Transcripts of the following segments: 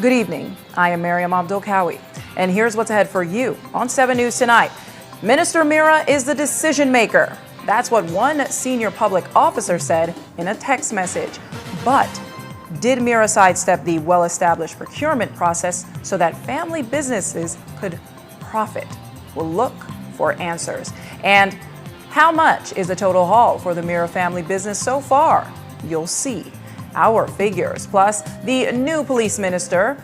Good evening. I am Mariam Abdul-Kawi, and here's what's ahead for you on 7 News tonight. Minister Mira is the decision maker. That's what one senior public officer said in a text message. But did Mira sidestep the well-established procurement process so that family businesses could profit? We'll look for answers. And how much is the total haul for the Mira family business so far? You'll see our figures. Plus, the new police minister,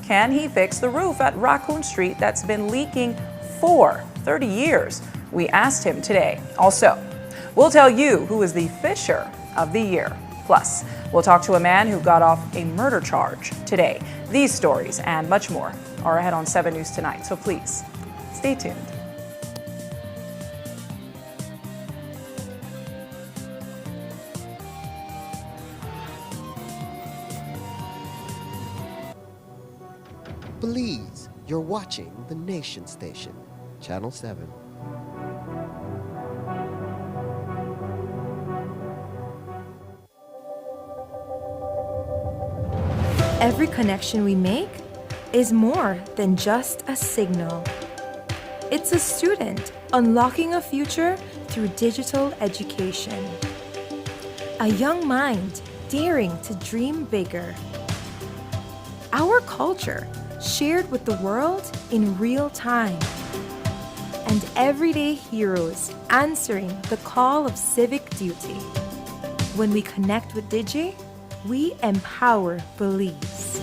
can he fix the roof at Raccoon Street that's been leaking for 30 years? We asked him today. Also, we'll tell you who is the Fisher of the Year. Plus, we'll talk to a man who got off a murder charge today. These stories and much more are ahead on 7 News tonight, so please stay tuned. Please, you're watching the Nation Station, Channel 7. Every connection we make is more than just a signal. It's a student unlocking a future through digital education. A young mind daring to dream bigger. Our culture shared with the world in real time. And everyday heroes answering the call of civic duty. When we connect with Digi, we empower beliefs.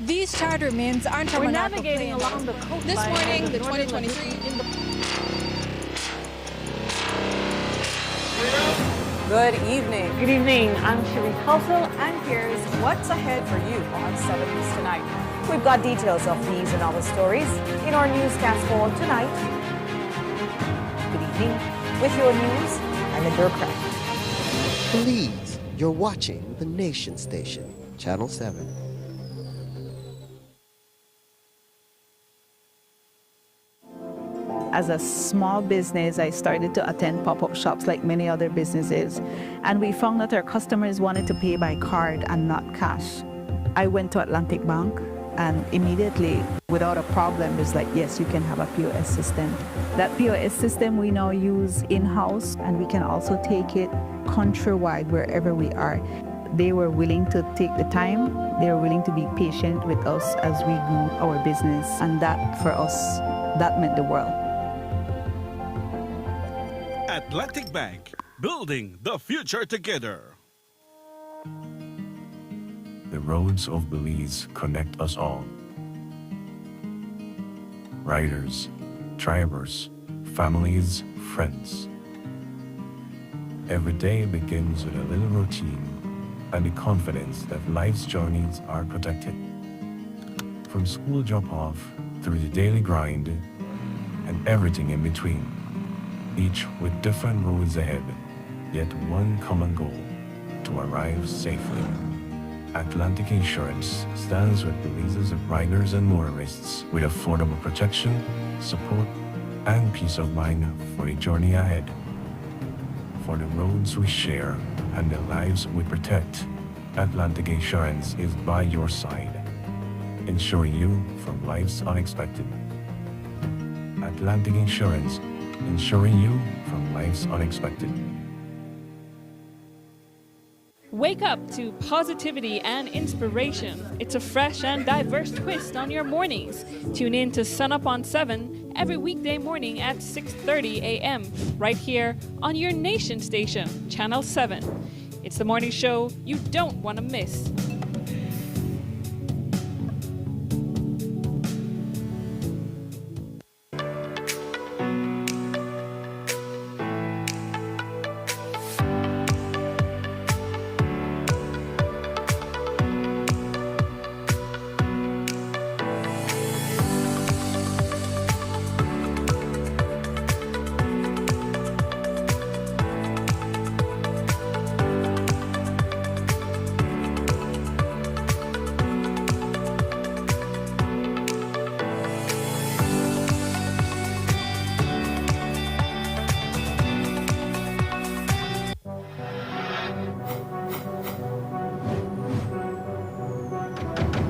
These charter mints aren't from We're navigating along the coastline. This morning, the 2023. Good evening. Good evening. I'm Cherie Kelso, And here's what's ahead for you on 7 News Tonight. We've got details of these and other stories in our newscast for tonight. Good evening. With your news, I'm Indra Craig. Please, you're watching the Nation Station, Channel 7. As a small business, I started to attend pop-up shops like many other businesses, and we found that our customers wanted to pay by card and not cash. I went to Atlantic Bank, and immediately, without a problem, it's like, yes, you can have a POS system. That POS system we now use in-house, and we can also take it countrywide wherever we are. They were willing to take the time. They were willing to be patient with us as we grew our business, and that, for us, that meant the world. Atlantic Bank, building the future together. The roads of Belize connect us all. Riders, drivers, families, friends. Every day begins with a little routine and the confidence that life's journeys are protected. From school drop-off through the daily grind and everything in between. Each with different roads ahead, yet one common goal, to arrive safely. Atlantic Insurance stands with Belize's riders and motorists with affordable protection, support, and peace of mind for the journey ahead. For the roads we share and the lives we protect, Atlantic Insurance is by your side, ensuring you from life's unexpected. Atlantic Insurance, ensuring you from life's unexpected. Wake up to positivity and inspiration. It's a fresh and diverse twist on your mornings. Tune in to Sun Up on 7 every weekday morning at 6:30 a.m. right here on your Nation Station, Channel 7. It's the morning show you don't want to miss.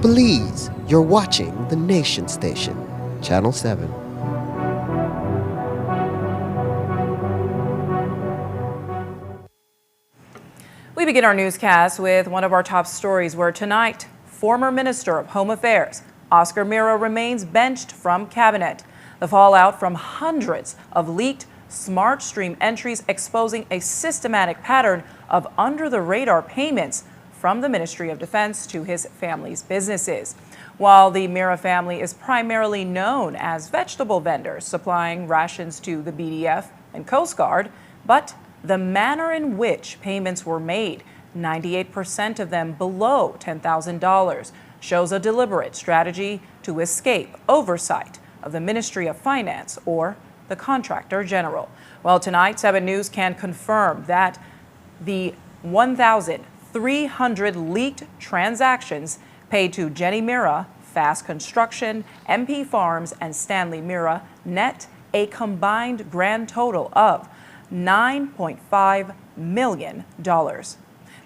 Please, you're watching the Nation Station, Channel 7. We begin our newscast with one of our top stories where tonight, former Minister of Home Affairs Oscar Mira remains benched from cabinet. The fallout from hundreds of leaked smart stream entries exposing a systematic pattern of under-the-radar payments from the Ministry of Defense to his family's businesses. While the Mira family is primarily known as vegetable vendors supplying rations to the BDF and Coast Guard, but the manner in which payments were made, 98% of them below $10,000, shows a deliberate strategy to escape oversight of the Ministry of Finance or the Contractor General. Well, tonight, 7 News can confirm that the 1,300 leaked transactions paid to Jenny Mira, Fast Construction, MP Farms, and Stanley Mira net a combined grand total of $9.5 million.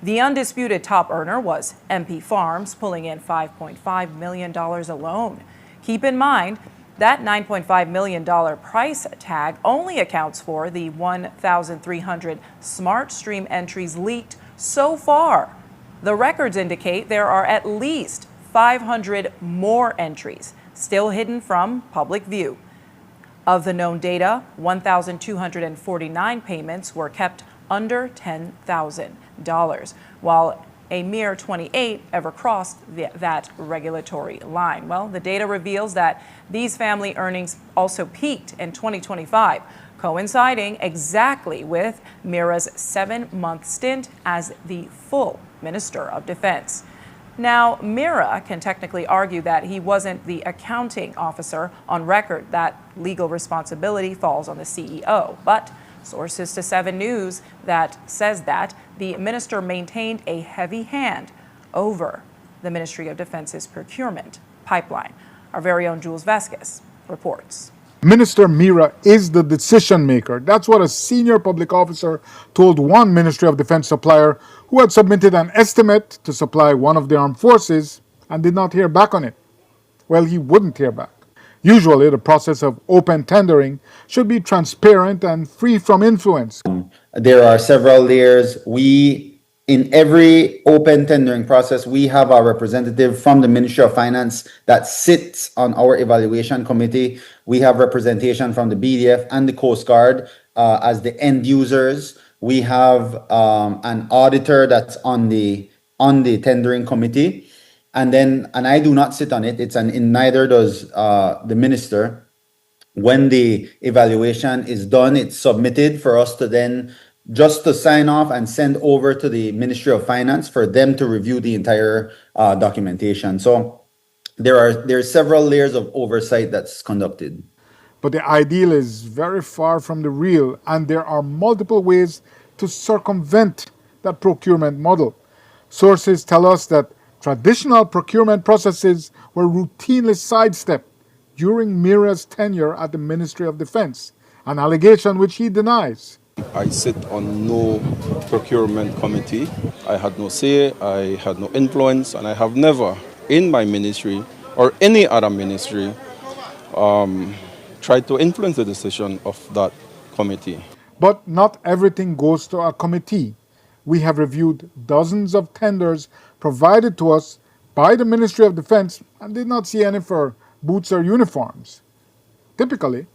The undisputed top earner was MP Farms, pulling in $5.5 million alone. Keep in mind, that $9.5 million price tag only accounts for the 1,300 smart stream entries leaked so far. The records indicate there are at least 500 more entries still hidden from public view. Of the known data, 1,249 payments were kept under $10,000, while a mere 28 ever crossed that regulatory line. Well, the data reveals that these family earnings also peaked in 2025, coinciding exactly with Mira's 7-month stint as the full Minister of Defense. Now, Mira can technically argue that he wasn't the accounting officer on record, that legal responsibility falls on the CEO. But sources to 7 News that says that the minister maintained a heavy hand over the Ministry of Defense's procurement pipeline. Our very own Jules Vasquez reports. Minister Mira is the decision maker. That's what a senior public officer told one Ministry of Defense supplier who had submitted an estimate to supply one of the armed forces and did not hear back on it. Well, he wouldn't hear back. Usually, the process of open tendering should be transparent and free from influence. There are several layers. In every open tendering process, we have a representative from the Ministry of Finance that sits on our evaluation committee. We have representation from the BDF and the Coast Guard as the end users. We have an auditor that's on the tendering committee. And I do not sit on it. Neither does the minister. When the evaluation is done, it's submitted for us to then just to sign off and send over to the Ministry of Finance for them to review the entire documentation. So there are several layers of oversight that's conducted. But the ideal is very far from the real, and there are multiple ways to circumvent that procurement model. Sources tell us that traditional procurement processes were routinely sidestepped during Mira's tenure at the Ministry of Defense, an allegation which he denies. I sit on no procurement committee. I had no say, I had no influence, and I have never in my ministry or any other ministry tried to influence the decision of that committee. But not everything goes to a committee. We have reviewed dozens of tenders provided to us by the Ministry of Defense and did not see any for boots or uniforms. Typically,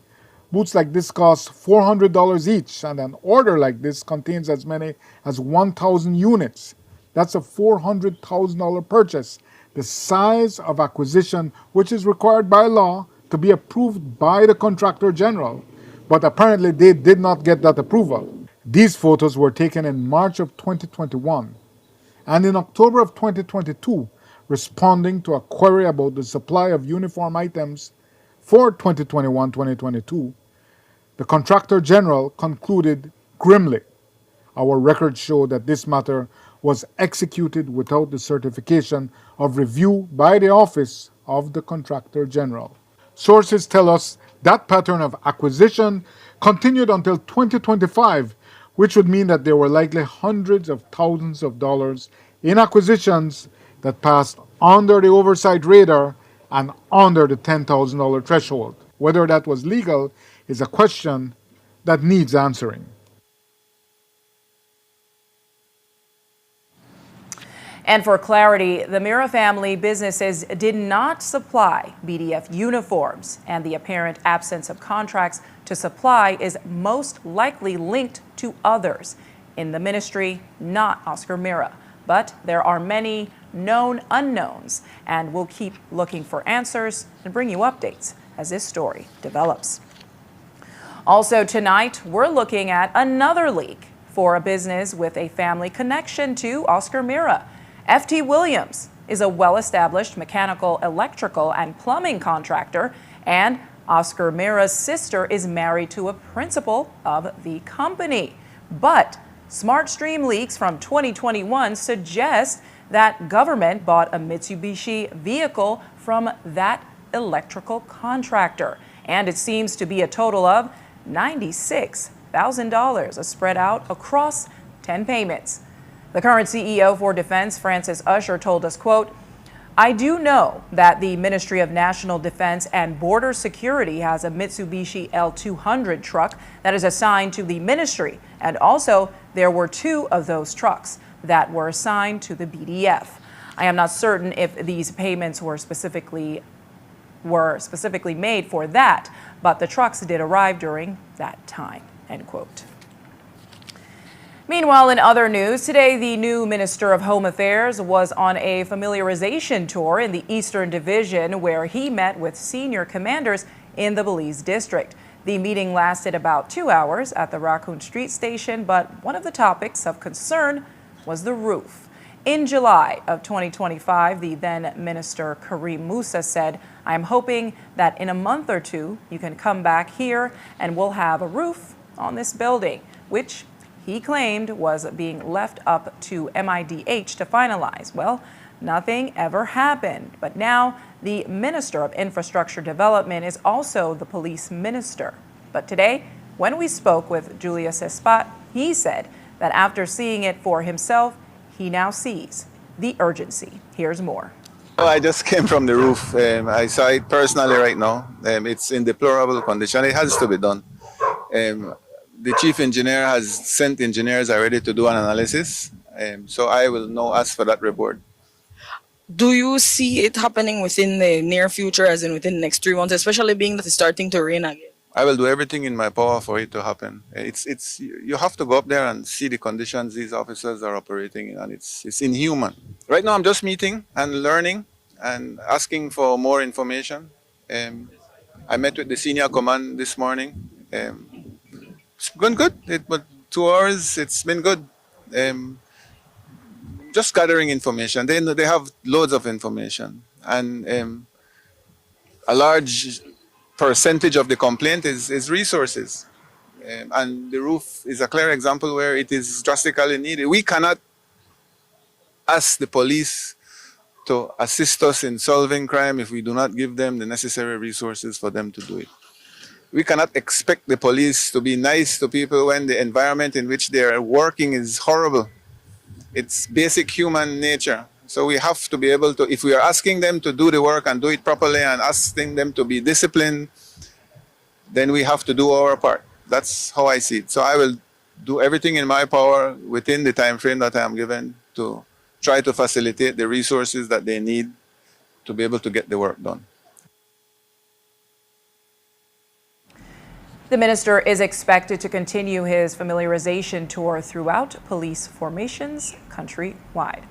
boots like this cost $400 each, and an order like this contains as many as 1,000 units. That's a $400,000 purchase, the size of acquisition which is required by law to be approved by the contractor general. But apparently they did not get that approval. These photos were taken in March of 2021. And in October of 2022, responding to a query about the supply of uniform items for 2021-2022, the contractor general concluded grimly, our records show that this matter was executed without the certification of review by the Office of the Contractor General. Sources tell us that pattern of acquisition continued until 2025, which would mean that there were likely hundreds of thousands of dollars in acquisitions that passed under the oversight radar and under the $10,000 threshold. Whether that was legal is a question that needs answering. And for clarity, the Mira family businesses did not supply BDF uniforms, and the apparent absence of contracts to supply is most likely linked to others in the ministry, not Oscar Mira. But there are many known unknowns, and we'll keep looking for answers and bring you updates as this story develops. Also tonight, we're looking at another leak for a business with a family connection to Oscar Mira. FT Williams is a well-established mechanical, electrical, and plumbing contractor, and Oscar Mira's sister is married to a principal of the company. But SmartStream leaks from 2021 suggest that government bought a Mitsubishi vehicle from that electrical contractor, and it seems to be a total of $96,000 spread out across 10 payments. The current CEO for Defense, Francis Usher, told us, quote, "I do know that the Ministry of National Defense and Border Security has a Mitsubishi L200 truck that is assigned to the ministry, and also there were 2 of those trucks that were assigned to the BDF. I am not certain if these payments were specifically made for that, but the trucks did arrive during that time," end quote. Meanwhile, in other news, today the new Minister of Home Affairs was on a familiarization tour in the Eastern Division where he met with senior commanders in the Belize District. The meeting lasted about 2 hours at the Raccoon Street station, but one of the topics of concern was the roof. In July of 2025, the then Minister Karim Musa said, "I am hoping that in a month or two, you can come back here and we'll have a roof on this building," which he claimed was being left up to MIDH to finalize. Well, nothing ever happened. But now the Minister of Infrastructure Development is also the police minister. But today, when we spoke with Julius Espat, he said that after seeing it for himself, he now sees the urgency. Here's more. Oh, I just came from the roof. I saw it personally right now. It's in deplorable condition. It has to be done. The chief engineer has sent engineers already to do an analysis. So I will now ask for that report. Do you see it happening within the near future, as in within the next 3 months, especially being that it's starting to rain again? I will do everything in my power for it to happen. You have to go up there and see the conditions these officers are operating in, and it's inhuman. Right now I'm just meeting and learning and asking for more information. I met with the senior command this morning. It's been good. But 2 hours, it's been good. Just gathering information. They have loads of information, and a large percentage of the complaint is resources. And the roof is a clear example where it is drastically needed. We cannot ask the police to assist us in solving crime if we do not give them the necessary resources for them to do it. We cannot expect the police to be nice to people when the environment in which they are working is horrible. It's basic human nature. So we have to be able to, if we are asking them to do the work and do it properly and asking them to be disciplined, then we have to do our part. That's how I see it. So I will do everything in my power within the time frame that I am given to try to facilitate the resources that they need to be able to get the work done. The minister is expected to continue his familiarization tour throughout police formations countrywide.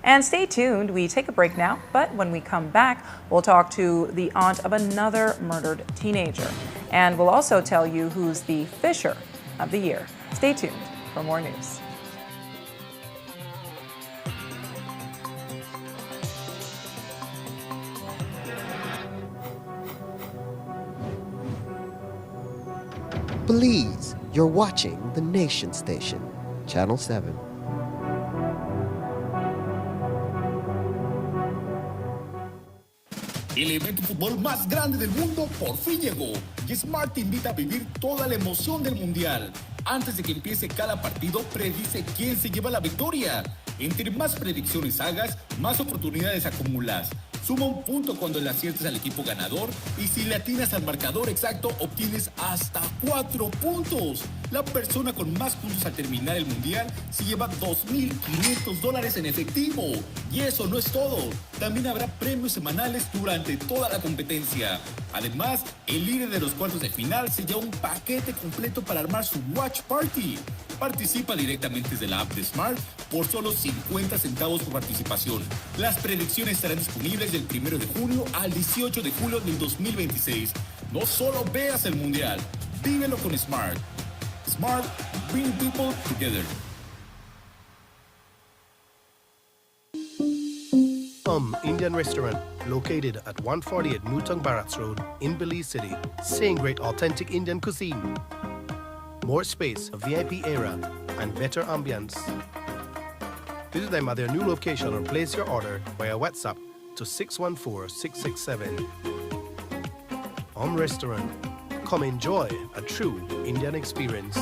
And stay tuned, we take a break now, but when we come back, we'll talk to the aunt of another murdered teenager. And we'll also tell you who's the Fisher of the Year. Stay tuned for more news. Please, you're watching the Nation Station, Channel 7. El evento de fútbol más grande del mundo por fin llegó y Smart te invita a vivir toda la emoción del mundial. Antes de que empiece cada partido, predice quién se lleva la victoria. Entre más predicciones hagas, más oportunidades acumulas. Suma un punto cuando le aciertes al equipo ganador y si le atinas al marcador exacto, obtienes hasta 4 puntos. La persona con más puntos al terminar el mundial se lleva $2,500 en efectivo. Y eso no es todo. También habrá premios semanales durante toda la competencia. Además, el líder de los cuartos de final se lleva un paquete completo para armar su Watch Party. Participa directamente desde la app de Smart por solo 50 centavos por participación. Las predicciones estarán disponibles del 1 de junio al 18 de julio del 2026. No solo veas el mundial, vívelo con Smart. Smart, bring people together. Indian restaurant located at 148 Mutong Barracks Road in Belize City, saying great authentic Indian cuisine. More space, a VIP area, and better ambience. Visit them at their new location or place your order via WhatsApp to 614-667. Restaurant. Come enjoy a true Indian experience.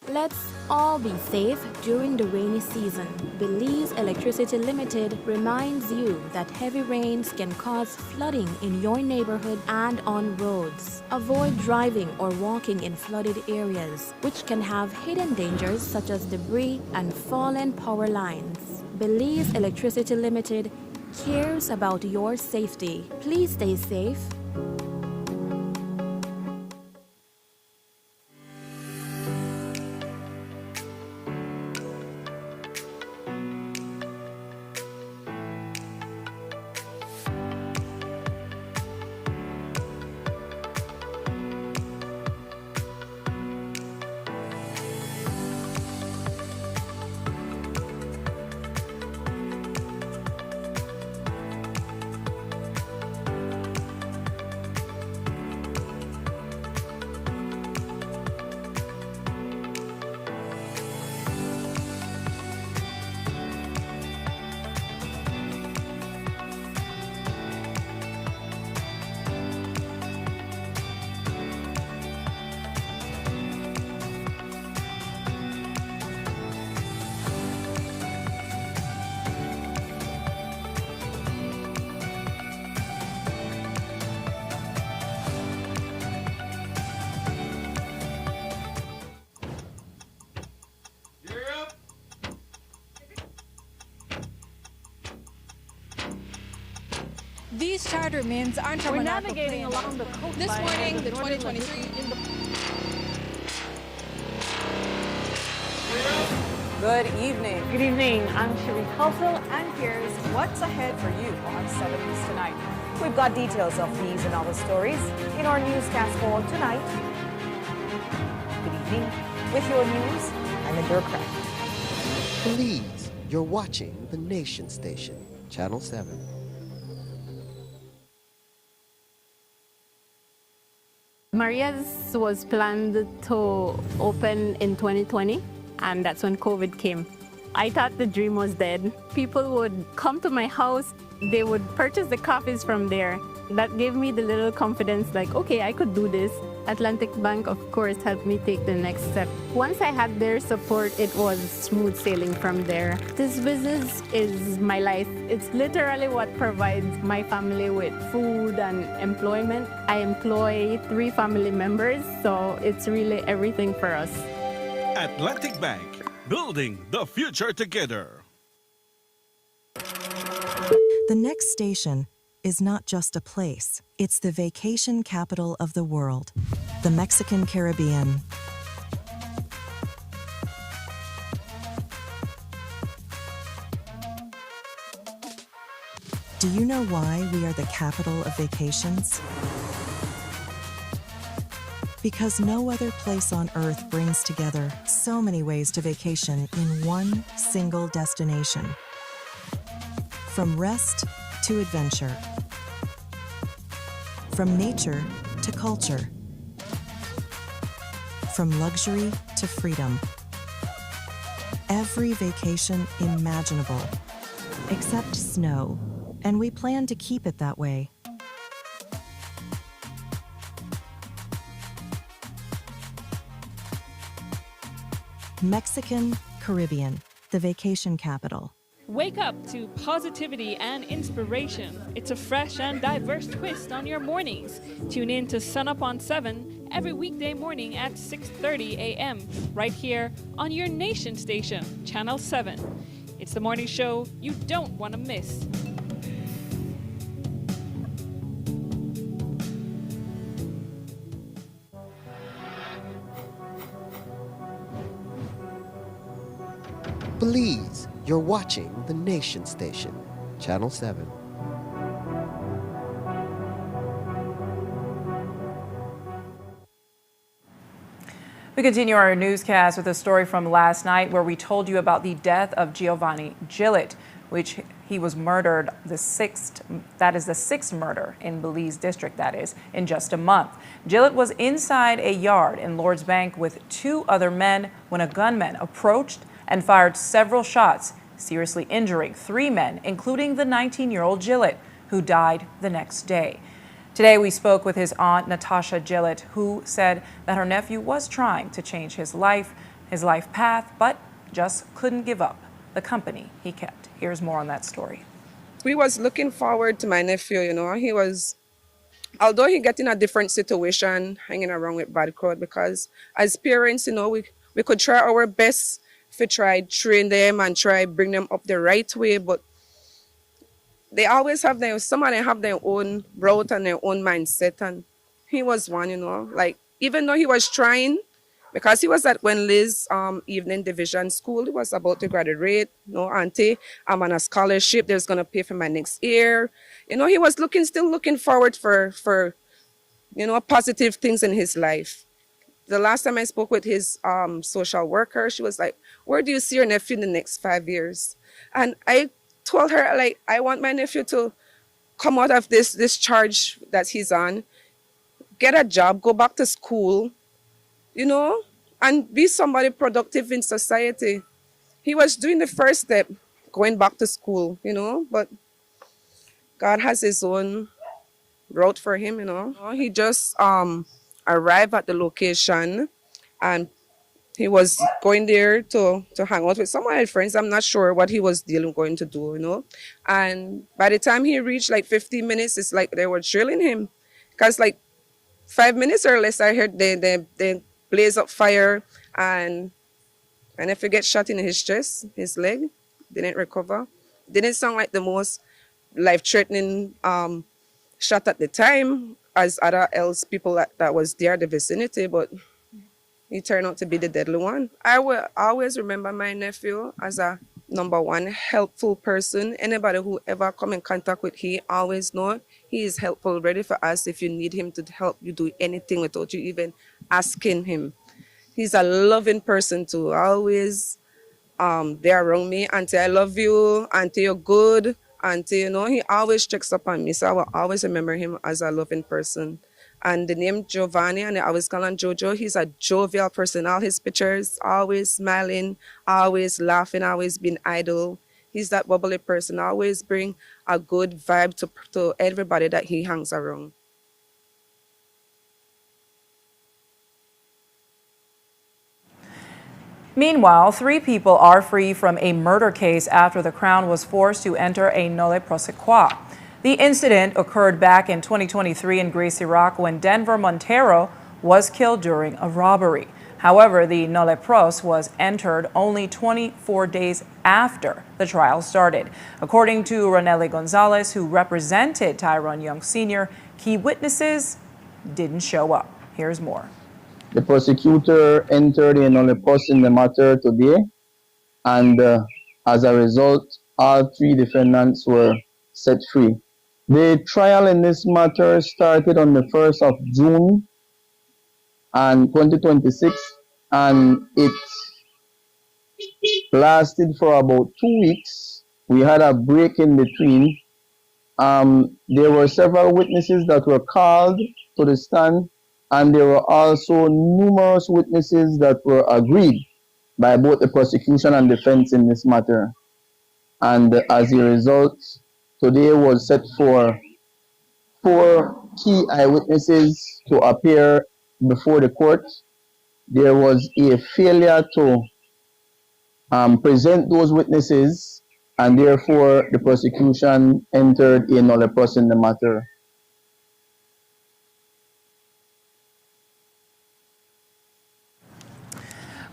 Let's all be safe during the rainy season. Belize Electricity Limited reminds you that heavy rains can cause flooding in your neighborhood and on roads. Avoid driving or walking in flooded areas, which can have hidden dangers such as debris and fallen power lines. Belize Electricity Limited cares about your safety. Please stay safe. These charter mints aren't from We're an navigating airplane. along the coastline. This morning, of the Northern 2023 Good evening. Good evening. I'm Fisheries, and here's what's ahead for you on 7 News Tonight. We've got details of these and other stories in our newscast for tonight. Good evening. With your news, I'm Indra Crack. Please, you're watching the Nation Station, Channel 7. Maria's was planned to open in 2020, and that's when COVID came. I thought the dream was dead. People would come to my house, they would purchase the coffees from there. That gave me the little confidence like, okay, I could do this. Atlantic Bank, of course, helped me take the next step. Once I had their support, it was smooth sailing from there. This business is my life. It's literally what provides my family with food and employment. I employ 3 family members, so it's really everything for us. Atlantic Bank, building the future together. The next station is not just a place, it's the vacation capital of the world, the Mexican Caribbean. Do you know why we are the capital of vacations? Because no other place on Earth brings together so many ways to vacation in one single destination. From rest to adventure. From nature to culture. From luxury to freedom. Every vacation imaginable, except snow, and we plan to keep it that way. Mexican Caribbean, the vacation capital. Wake up to positivity and inspiration. It's a fresh and diverse twist on your mornings. Tune in to Sun Up on 7 every weekday morning at 6:30 a.m. right here on your Nation Station, Channel 7. It's the morning show you don't want to miss. Please, you're watching the Nation Station, Channel 7. We continue our newscast with a story from last night where we told you about the death of Giovanni Gillett, which he was murdered the sixth murder in Belize district, that is, in just a month. Gillett was inside a yard in Lord's Bank with 2 other men when a gunman approached and fired several shots, seriously injuring 3 men, including the 19-year-old Gillett, who died the next day. Today, we spoke with his aunt, Natasha Gillett, who said that her nephew was trying to change his life his life path, but just couldn't give up the company he kept. Here's more on that story. We was looking forward to my nephew, He was, although he get in a different situation, hanging around with bad crowd, because as parents, we could try our best to try train them and try bring them up the right way, but they always have some of them have their own route and their own mindset, and he was one, like, even though he was trying, because he was at when Liz evening division school, he was about to graduate, auntie, I'm on a scholarship, there's gonna pay for my next year. He was still looking forward for positive things in his life. The last time I spoke with his social worker, she was like, where do you see your nephew in the next 5 years? And I told her, like, I want my nephew to come out of this charge that he's on, get a job, go back to school, and be somebody productive in society. He was doing the first step, going back to school, but God has his own route for him, He just arrived at the location, and he was going there to hang out with some of his friends. I'm not sure what he was going to do, And by the time he reached like 15 minutes, it's like they were drilling him. Because like 5 minutes or less, I heard they blaze up fire, and if he gets shot in his chest, his leg, didn't recover. Didn't sound like the most life-threatening shot at the time as other else people that was there in the vicinity, but he turned out to be the deadly one. I will always remember my nephew as a number one helpful person. Anybody who ever come in contact with he always know he is helpful, ready for us if you need him to help you do anything without you even asking him. He's a loving person too, always there around me. Auntie, I love you. Auntie, you're good. Auntie, he always checks up on me. So I will always remember him as a loving person. And the name Giovanni, and I always call him Jojo, he's a jovial person. All his pictures, always smiling, always laughing, always being idle. He's that bubbly person, always bring a good vibe to everybody that he hangs around. Meanwhile, 3 people are free from a murder case after the Crown was forced to enter a nolle prosequi. The incident occurred back in 2023 in Gracie Rock when Denver Montero was killed during a robbery. However, the nolle pros was entered only 24 days after the trial started. According to Ronelli Gonzalez, who represented Tyrone Young Sr., key witnesses didn't show up. Here's more. The prosecutor entered a nolle pros in the matter today, and as a result, all 3 defendants were set free. The trial in this matter started on the 1st of June and 2026, and it lasted for about 2 weeks. We had a break in between. There were several witnesses that were called to the stand, and there were also numerous witnesses that were agreed by both the prosecution and defense in this matter. And as a result, today was set for 4 key eyewitnesses to appear before the court. There was a failure to present those witnesses, and therefore the prosecution entered a nolle pros in the matter.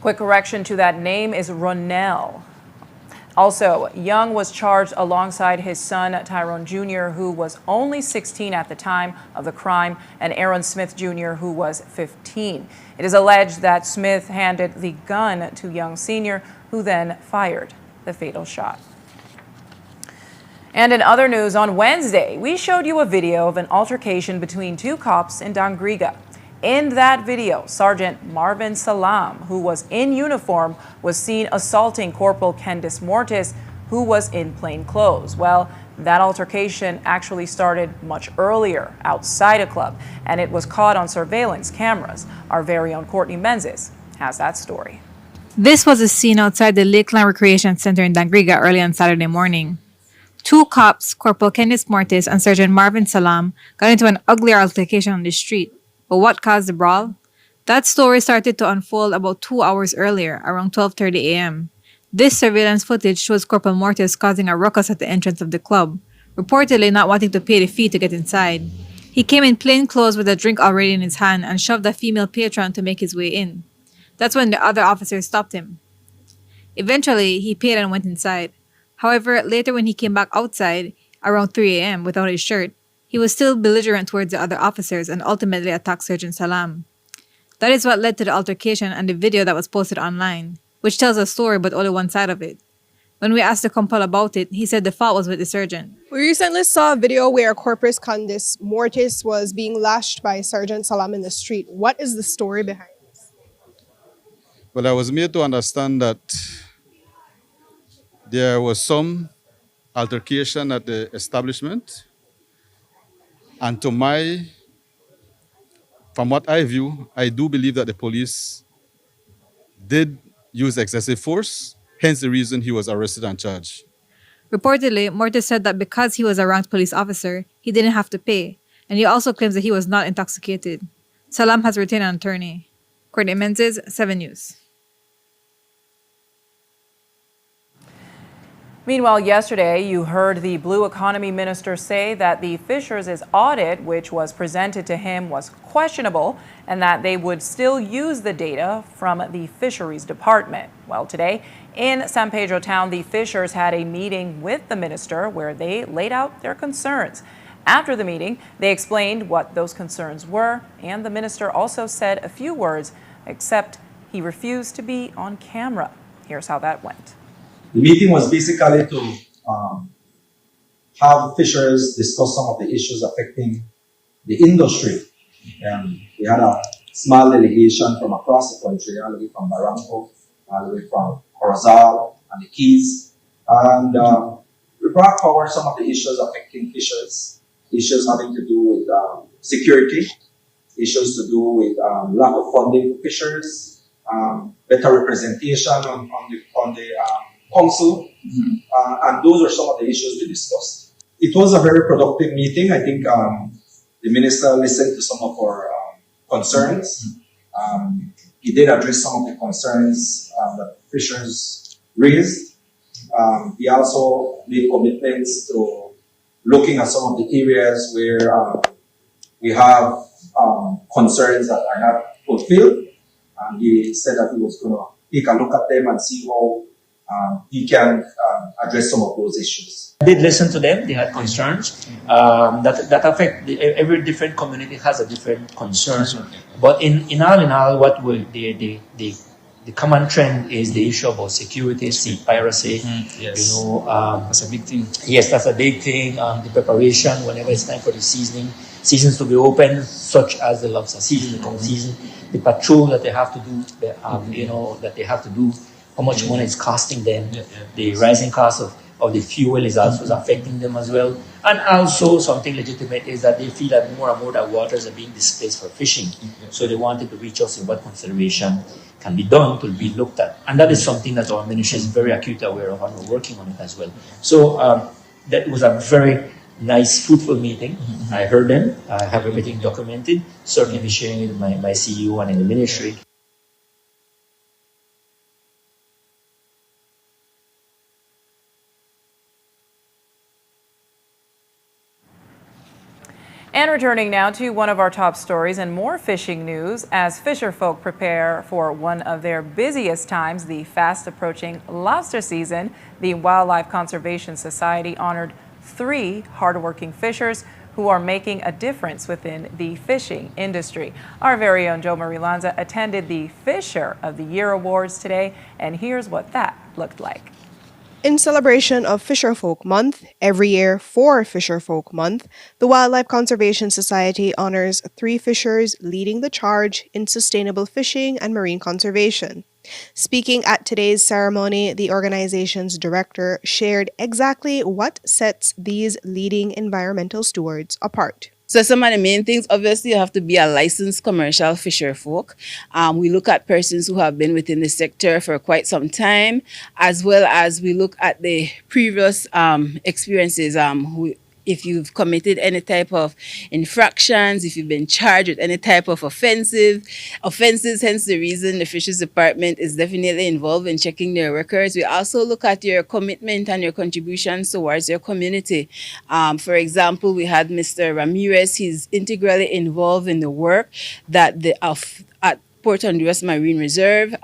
Quick correction to that name is Ronell. Also, Young was charged alongside his son, Tyrone Jr., who was only 16 at the time of the crime, and Aaron Smith Jr., who was 15. It is alleged that Smith handed the gun to Young Sr., who then fired the fatal shot. And in other news, on Wednesday, we showed you a video of an altercation between 2 cops in Dangriga. In that video, Sergeant Marvin Salam, who was in uniform, was seen assaulting Corporal Candice Mortis, who was in plain clothes. Well, that altercation actually started much earlier outside a club, and it was caught on surveillance cameras. Our very own Courtney Menzies has that story. This was a scene outside the Lakeland Recreation Center in Dangriga early on Saturday morning. 2 cops, Corporal Candice Mortis and Sergeant Marvin Salam, got into an ugly altercation on the street. But what caused the brawl? That story started to unfold about 2 hours earlier, around 12:30 a.m. This surveillance footage shows Corporal Mortis causing a ruckus at the entrance of the club, reportedly not wanting to pay the fee to get inside. He came in plain clothes with a drink already in his hand and shoved a female patron to make his way in. That's when the other officers stopped him. Eventually, he paid and went inside. However, later when he came back outside, around 3 a.m., without his shirt, he was still belligerent towards the other officers and ultimately attacked Sergeant Salam. That is what led to the altercation and the video that was posted online, which tells a story but only one side of it. When we asked the compal about it, he said the fault was with the sergeant. We recently saw a video where Corpus Condis Mortis was being lashed by Sergeant Salam in the street. What is the story behind this? Well, I was made to understand that there was some altercation at the establishment, and from what I view, I do believe that the police did use excessive force, hence the reason he was arrested and charged. Reportedly, Mortis said that because he was a ranked police officer, he didn't have to pay, and he also claims that he was not intoxicated. Salam has retained an attorney. Courtney Menzies, 7 News. Meanwhile, yesterday, you heard the Blue Economy Minister say that the Fisheries' audit, which was presented to him, was questionable and that they would still use the data from the Fisheries Department. Well, today, in San Pedro town, the Fishers had a meeting with the minister where they laid out their concerns. After the meeting, they explained what those concerns were, and the minister also said a few words, except he refused to be on camera. Here's how that went. The meeting was basically to have fishers discuss some of the issues affecting the industry. We had a small delegation from across the country, all the way from Barranco, all the way from Corozal and the Keys. And we brought forward some of the issues affecting fishers, issues having to do with security, issues to do with lack of funding for fishers, better representation on the council, and those are some of the issues we discussed. It was a very productive meeting. I think the minister listened to some of our concerns. He did address some of the concerns that fishers raised. He also made commitments to looking at some of the areas where we have concerns that are not fulfilled. He said that he was going to take a look at them and see how he can address some of those issues. I did listen to them. They had concerns that affect every different community has a different concern. But in all, what the common trend is the issue about security, sea piracy. Yes. You know, that's a big thing. Yes, that's a big thing. The preparation whenever it's time for the seasons to be open, such as the lobster season, the season, the patrol that they have to do, that they have to do. How much money it's costing them. The rising cost of the fuel is also affecting them as well. And also something legitimate is that they feel that more and more that waters are being displaced for fishing. So they wanted to reach us in what consideration can be done to be looked at. And that is something that our ministry is very acutely aware of, and we're working on it as well. So that was a very nice, fruitful meeting. I heard them. I have everything documented. Certainly be sharing it with my CEO and in the ministry. And returning now to one of our top stories and more fishing news as fisherfolk prepare for one of their busiest times, the fast approaching lobster season. The Wildlife Conservation Society honored 3 hardworking fishers who are making a difference within the fishing industry. Our very own Jo Marie Lanza attended the Fisher of the Year Awards today, and here's what that looked like. In celebration of Fisherfolk Month, every year for Fisherfolk Month, the Wildlife Conservation Society honors 3 fishers leading the charge in sustainable fishing and marine conservation. Speaking at today's ceremony, the organization's director shared exactly what sets these leading environmental stewards apart. So some of the main things, obviously, you have to be a licensed commercial fisher folk. We look at persons who have been within the sector for quite some time, as well as we look at the previous experiences if you've committed any type of infractions, if you've been charged with any type of offenses, hence the reason the Fisheries Department is definitely involved in checking their records. We also look at your commitment and your contributions towards your community. For example, we had Mr. Ramirez. He's integrally involved in the work that at Port Honduras Marine Reserve,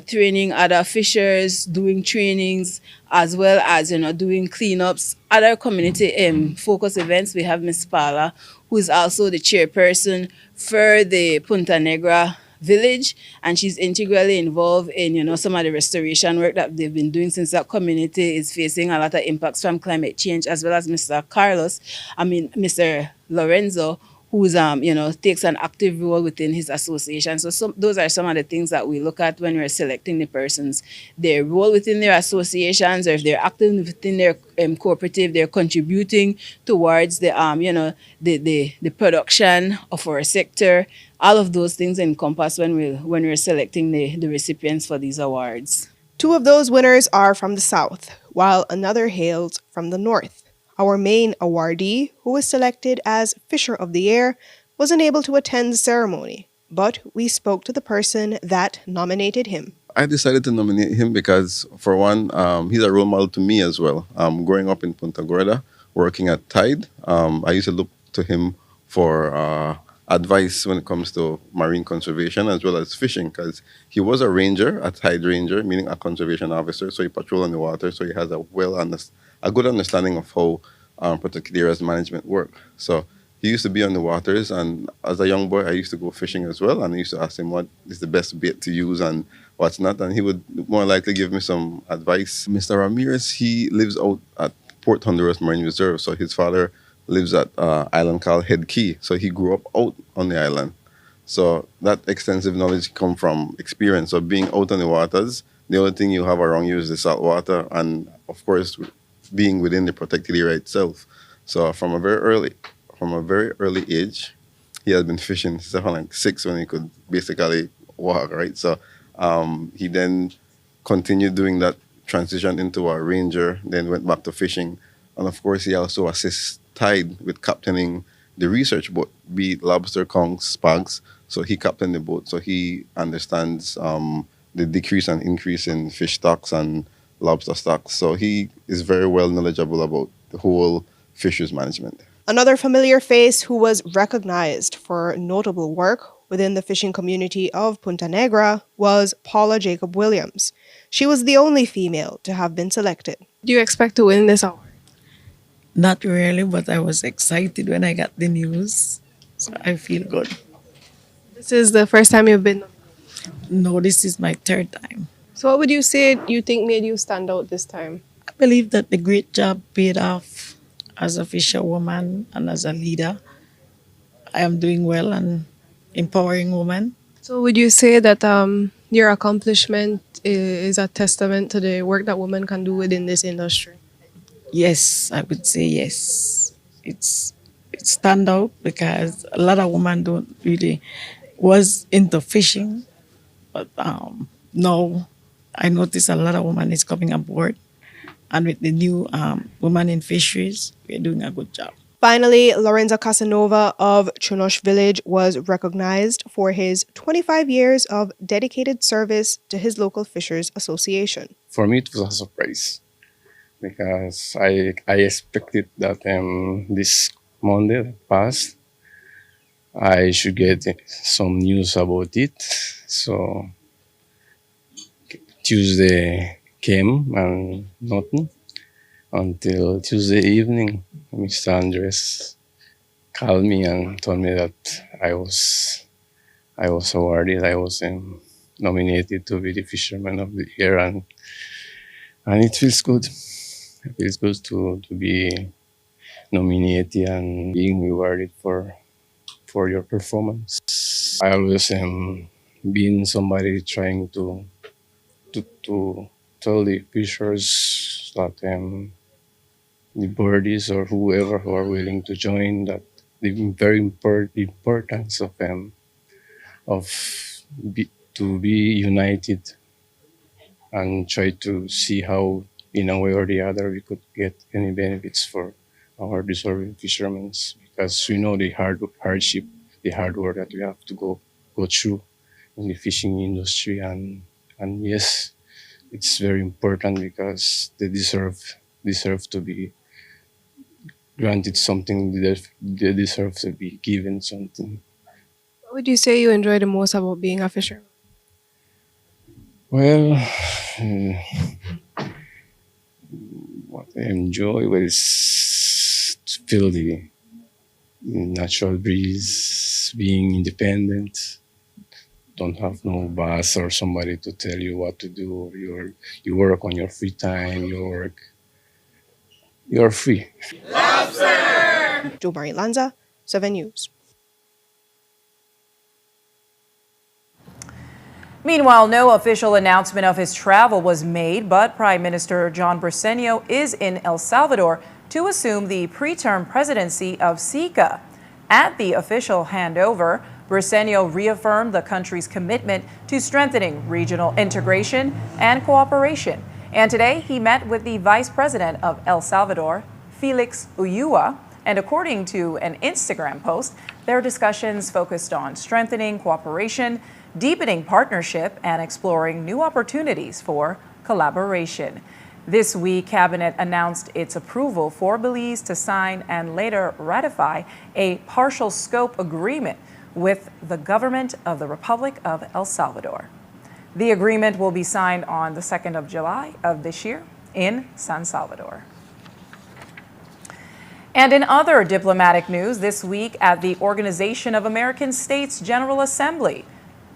training other fishers, doing trainings, as well as, doing cleanups, other community focus events. We have Miss Paula, who is also the chairperson for the Punta Negra village, and she's integrally involved in some of the restoration work that they've been doing since that community is facing a lot of impacts from climate change, as well as Mr. Lorenzo, who's takes an active role within his association. So those are some of the things that we look at when we're selecting the persons. Their role within their associations, or if they're active within their cooperative, they're contributing towards the production of our sector. All of those things encompass when we're selecting the recipients for these awards. 2 of those winners are from the South, while another hails from the North. Our main awardee, who was selected as Fisher of the Year, wasn't able to attend the ceremony, but we spoke to the person that nominated him. I decided to nominate him because, for one, he's a role model to me as well. Growing up in Punta Gorda, working at Tide, I used to look to him for advice when it comes to marine conservation as well as fishing, because he was a ranger, a Tide ranger, meaning a conservation officer, so he patrolled on the water, so he has a good understanding of how protected areas management work. So he used to be on the waters, and as a young boy, I used to go fishing as well, and I used to ask him what is the best bait to use and what's not, and he would more likely give me some advice. Mr. Ramirez, he lives out at Port Honduras Marine Reserve, so his father lives at an island called Head Key, so he grew up out on the island. So that extensive knowledge come from experience. So being out on the waters, the only thing you have around you is the salt water, and of course, being within the protected area itself. So from a very early age, he has been fishing since like 6 when he could basically walk, right? So he then continued doing that transition into a ranger, then went back to fishing. And of course, he also assists Tide with captaining the research boat, be it lobster, conchs, spags. So he captained the boat, so he understands the decrease and increase in fish stocks and lobster stocks. So he is very well knowledgeable about the whole fisheries management. Another familiar face who was recognized for notable work within the fishing community of Punta Negra was Paula Jacob Williams. She was the only female to have been selected. Do you expect to win this award? Not really, but I was excited when I got the news. So I feel good. This is the first time you've been? No, this is my 3rd time. So what would you say you think made you stand out this time? I believe that the great job paid off as a fisherwoman and as a leader. I am doing well and empowering women. So would you say that your accomplishment is a testament to the work that women can do within this industry? Yes, I would say yes. It's stand out because a lot of women don't really was into fishing, but now I notice a lot of women is coming aboard, and with the new women in fisheries, we're doing a good job. Finally, Lorenzo Casanova of Chunosh Village was recognized for his 25 years of dedicated service to his local Fishers Association. For me, it was a surprise because I expected that this Monday that passed, I should get some news about it. So Tuesday came and nothing. Until Tuesday evening, Mr. Andres called me and told me that I was awarded. I was nominated to be the Fisherman of the Year, and it feels good. It feels good to be nominated and being rewarded for your performance. I always been somebody trying to tell the fishers that the birdies or whoever who are willing to join, that the very importance of to be united and try to see how in a way or the other we could get any benefits for our deserving fishermen, because we know the hardship, the hard work that we have to go through in the fishing industry, and yes, it's very important because they deserve to be granted something. They deserve to be given something. What would you say you enjoy the most about being a fisherman? Well, what I enjoy is to feel the natural breeze, being independent. Don't have no boss or somebody to tell you what to do. You work on your free time. You're free. Joe Marie Lanza, 7 News. Meanwhile, no official announcement of his travel was made, but Prime Minister John Briceño is in El Salvador to assume the preterm presidency of SICA. At the official handover, Briceño reaffirmed the country's commitment to strengthening regional integration and cooperation. And today, he met with the Vice President of El Salvador, Felix Ulloa, and according to an Instagram post, their discussions focused on strengthening cooperation, deepening partnership, and exploring new opportunities for collaboration. This week, Cabinet announced its approval for Belize to sign and later ratify a partial scope agreement with the government of the Republic of El Salvador. The agreement will be signed on the 2nd of July of this year in San Salvador. And in other diplomatic news, this week at the Organization of American States General Assembly,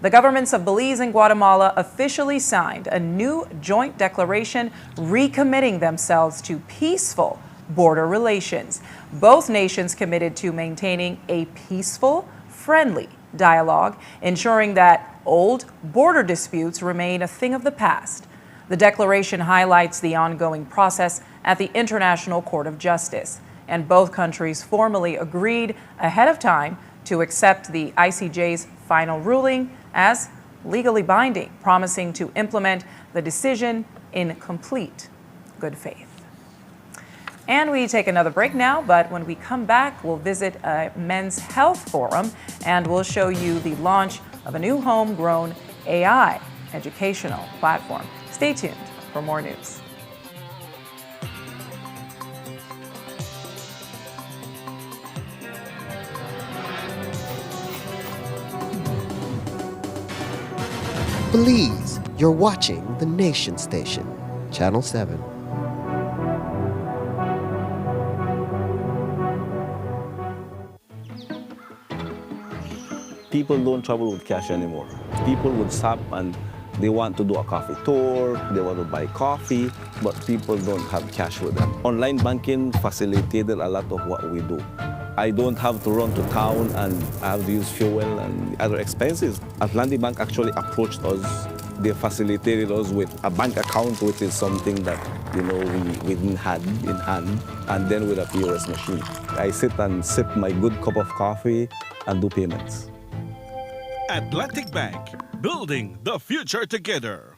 the governments of Belize and Guatemala officially signed a new joint declaration recommitting themselves to peaceful border relations. Both nations committed to maintaining a peaceful, friendly dialogue, ensuring that old border disputes remain a thing of the past. The declaration highlights the ongoing process at the International Court of Justice, and both countries formally agreed ahead of time to accept the ICJ's final ruling as legally binding, promising to implement the decision in complete good faith. And we take another break now, but when we come back, we'll visit a men's health forum and we'll show you the launch of a new homegrown AI educational platform. Stay tuned for more news. Belize, you're watching the Nation Station, Channel 7. People don't travel with cash anymore. People would stop and they want to do a coffee tour, they want to buy coffee, but people don't have cash with them. Online banking facilitated a lot of what we do. I don't have to run to town and I have to use fuel and other expenses. Atlantic Bank actually approached us. They facilitated us with a bank account, which is something that we didn't have in hand, and then with a POS machine. I sit and sip my good cup of coffee and do payments. Atlantic Bank, building the future together.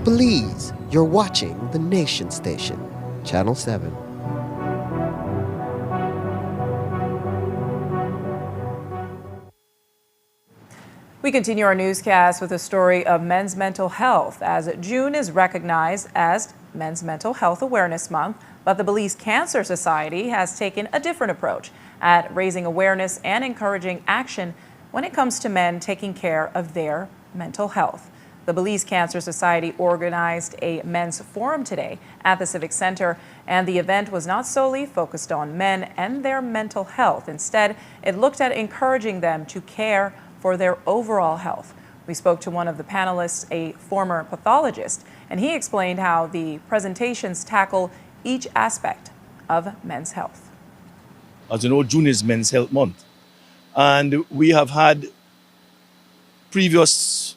Please, you're watching the Nation Station, Channel 7. We continue our newscast with a story of men's mental health, as June is recognized as Men's Mental Health Awareness Month, but the Belize Cancer Society has taken a different approach at raising awareness and encouraging action when it comes to men taking care of their mental health. The Belize Cancer Society organized a men's forum today at the Civic Center, and the event was not solely focused on men and their mental health. Instead, it looked at encouraging them to care for their overall health. We spoke to one of the panelists, a former pathologist, and he explained how the presentations tackle each aspect of men's health. As you know, June is Men's Health Month, and we have had previous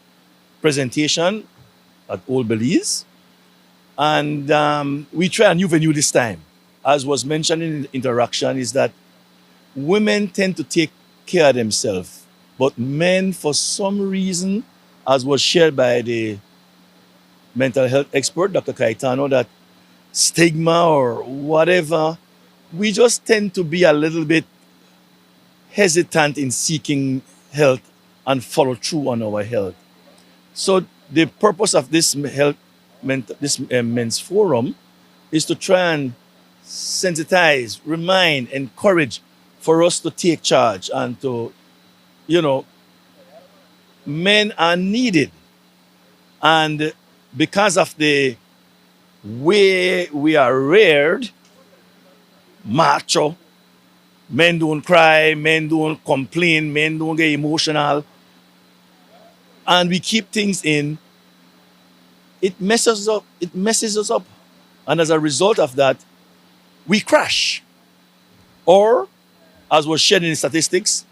presentation at Old Belize, and we try a new venue this time. As was mentioned in the interaction, is that women tend to take care of themselves, but men, for some reason, as was shared by the mental health expert, Dr. Caetano, that stigma or whatever, we just tend to be a little bit hesitant in seeking help and follow through on our health. So the purpose of this men's forum is to try and sensitize, remind, encourage for us to take charge and to, men are needed. And because of the way we are reared, macho, men don't cry, men don't complain, men don't get emotional, and we keep things in, it messes us up. And as a result of that, we crash. Or, as was shared in the statistics,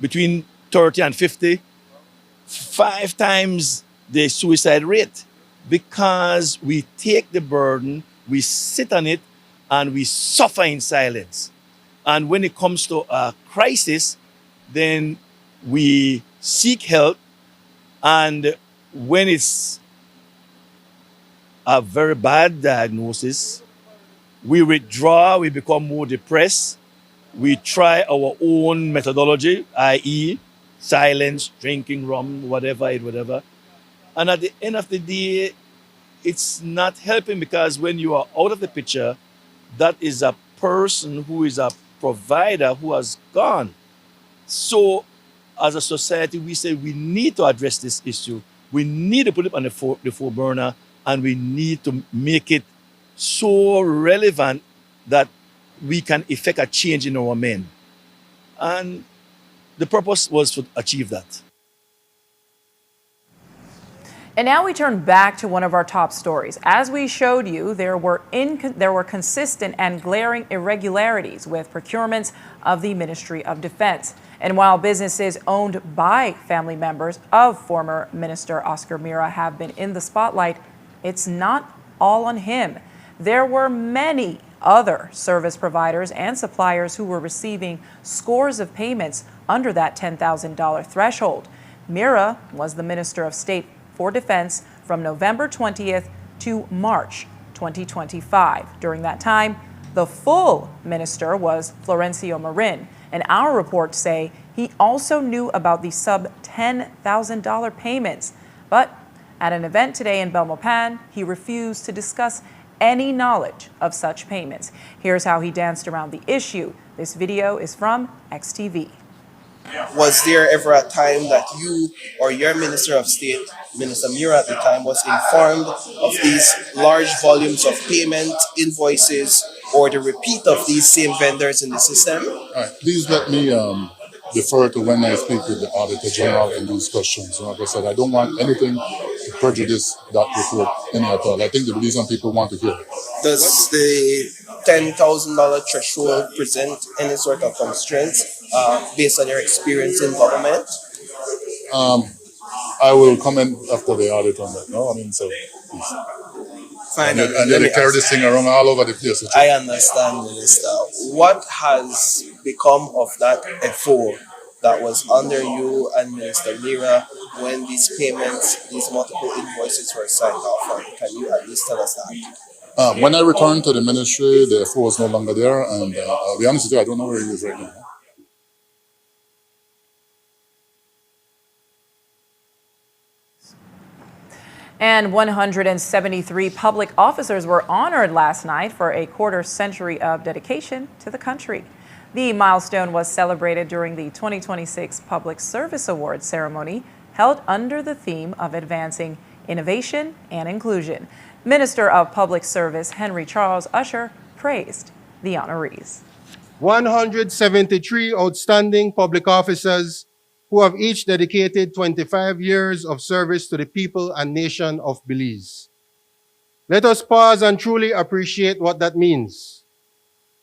between 30 and 50, 5 times the suicide rate, because we take the burden, we sit on it, and we suffer in silence. And when it comes to a crisis, then we seek help, and when it's a very bad diagnosis, we withdraw, we become more depressed, we try our own methodology, i.e., silence, drinking rum, whatever. And at the end of the day, it's not helping, because when you are out of the picture, that is a person who is a provider who has gone. So as a society, we say we need to address this issue. We need to put it on the forerunner, and we need to make it so relevant that we can effect a change in our men. And the purpose was to achieve that. And now we turn back to one of our top stories. As we showed you, there were consistent and glaring irregularities with procurements of the Ministry of Defense. And while businesses owned by family members of former Minister Oscar Mira have been in the spotlight, it's not all on him. There were many other service providers and suppliers who were receiving scores of payments under that $10,000 threshold. Mira was the Minister of State for Defense from November 20th to March 2025. During that time, the full minister was Florencio Marin, and our reports say he also knew about the sub-$10,000 payments. But at an event today in Belmopan, he refused to discuss any knowledge of such payments. Here's how he danced around the issue. This video is from XTV. Was there ever a time that you or your Minister of State, Minister Mira at the time, was informed of these large volumes of payment, invoices, or the repeat of these same vendors in the system? All right, please let me defer to when I speak with the Auditor General in these questions. Like I said, I don't want anything to prejudice that report any at all. I think the reason people want to hear it. Does the $10,000 threshold present any sort of constraints based on your experience in government? I will comment after the audit on that. No, I mean, so please. Fine. And they carry this thing around all over the place. I understand, Minister. What has become of that effort that was under you and Minister Mira when these payments, these multiple invoices were signed off on? Can you at least tell us that? When I returned to the ministry, the FO was no longer there, and I'll be honest with you, I don't know where he is right now. And 173 public officers were honored last night for a quarter century of dedication to the country. The milestone was celebrated during the 2026 Public Service Awards ceremony held under the theme of advancing innovation and inclusion. Minister of Public Service Henry Charles Usher praised the honorees. 173 outstanding public officers who have each dedicated 25 years of service to the people and nation of Belize. Let us pause and truly appreciate what that means.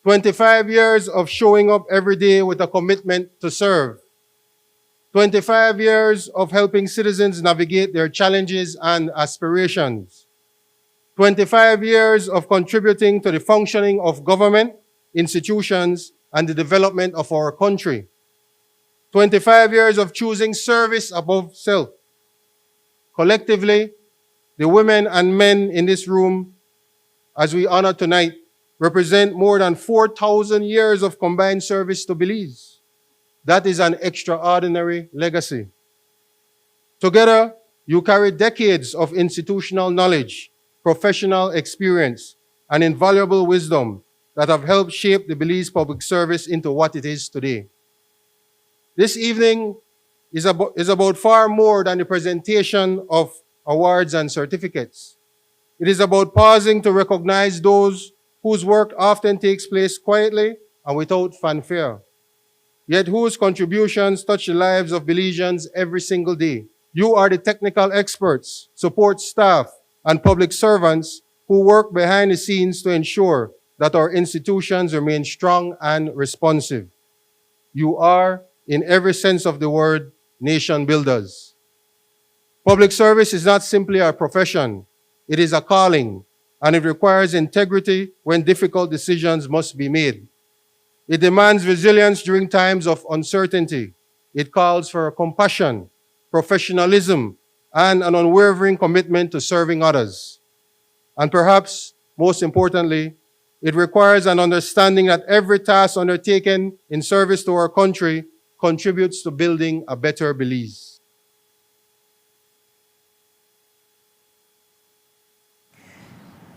25 years of showing up every day with a commitment to serve. 25 years of helping citizens navigate their challenges and aspirations. 25 years of contributing to the functioning of government, institutions, and the development of our country. 25 years of choosing service above self. Collectively, the women and men in this room, as we honor tonight, represent more than 4,000 years of combined service to Belize. That is an extraordinary legacy. Together, you carry decades of institutional knowledge, professional experience, and invaluable wisdom that have helped shape the Belize Public Service into what it is today. This evening is about far more than the presentation of awards and certificates. It is about pausing to recognize those whose work often takes place quietly and without fanfare, yet whose contributions touch the lives of Belizeans every single day. You are the technical experts, support staff, and public servants who work behind the scenes to ensure that our institutions remain strong and responsive. You are, in every sense of the word, nation builders. Public service is not simply a profession, it is a calling, and it requires integrity when difficult decisions must be made. It demands resilience during times of uncertainty. It calls for compassion, professionalism, and an unwavering commitment to serving others. And perhaps, most importantly, it requires an understanding that every task undertaken in service to our country contributes to building a better Belize.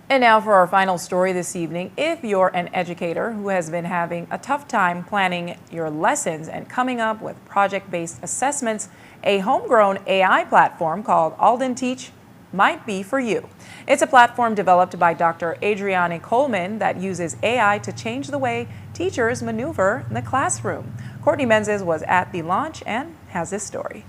And now for our final story this evening. If you're an educator who has been having a tough time planning your lessons and coming up with project-based assessments, a homegrown AI platform called Teach might be for you. It's a platform developed by Dr. Adriana Coleman that uses AI to change the way teachers maneuver in the classroom. Courtney Menzies was at the launch and has this story.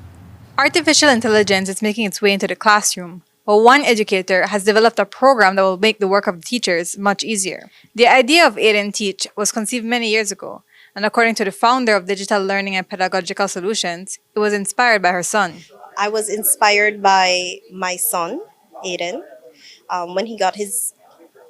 Artificial intelligence is making its way into the classroom, but one educator has developed a program that will make the work of teachers much easier. The idea of Teach was conceived many years ago, and according to the founder of Digital Learning and Pedagogical Solutions, it was inspired by her son. I was inspired by my son, Aiden. When he got his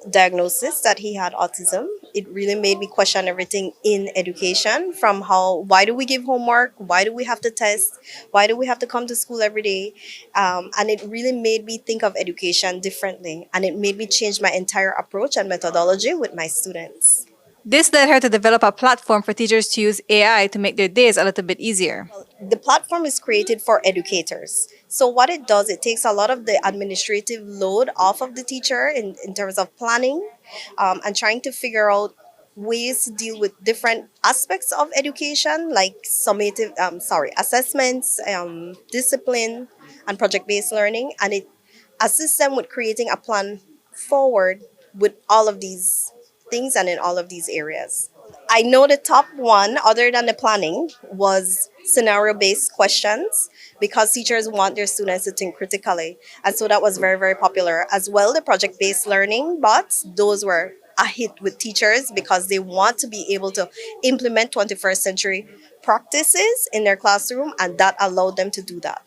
diagnosis that he had autism, it really made me question everything in education, from why do we give homework, why do we have to test, why do we have to come to school every day, and it really made me think of education differently, and it made me change my entire approach and methodology with my students. This led her to develop a platform for teachers to use AI to make their days a little bit easier. The platform is created for educators. So what it does, it takes a lot of the administrative load off of the teacher in terms of planning and trying to figure out ways to deal with different aspects of education, like assessments, discipline, and project-based learning. And it assists them with creating a plan forward with all of these things and in all of these areas. I know the top one, other than the planning, was scenario-based questions, because teachers want their students to think critically. And so that was very, very popular. As well, the project-based learning bots, those were a hit with teachers because they want to be able to implement 21st century practices in their classroom, and that allowed them to do that.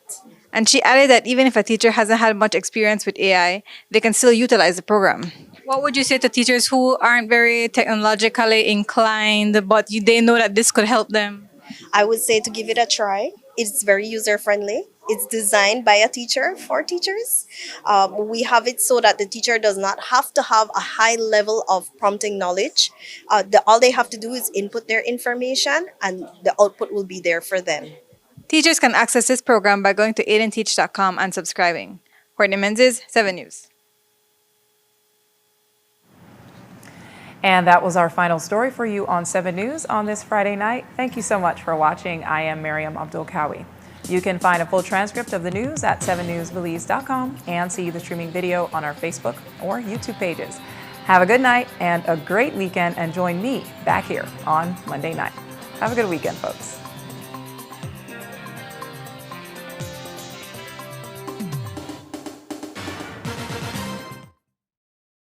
And she added that even if a teacher hasn't had much experience with AI, they can still utilize the program. What would you say to teachers who aren't very technologically inclined, but they know that this could help them? I would say to give it a try. It's very user friendly. It's designed by a teacher for teachers. We have it so that the teacher does not have to have a high level of prompting knowledge. All they have to do is input their information and the output will be there for them. Teachers can access this program by going to aidandteach.com and subscribing. Courtney Menzies, 7 News. And that was our final story for you on 7 News on this Friday night. Thank you so much for watching. I am Miriam Abdul-Kawi. You can find a full transcript of the news at 7newsbelize.com and see the streaming video on our Facebook or YouTube pages. Have a good night and a great weekend, and join me back here on Monday night. Have a good weekend, folks.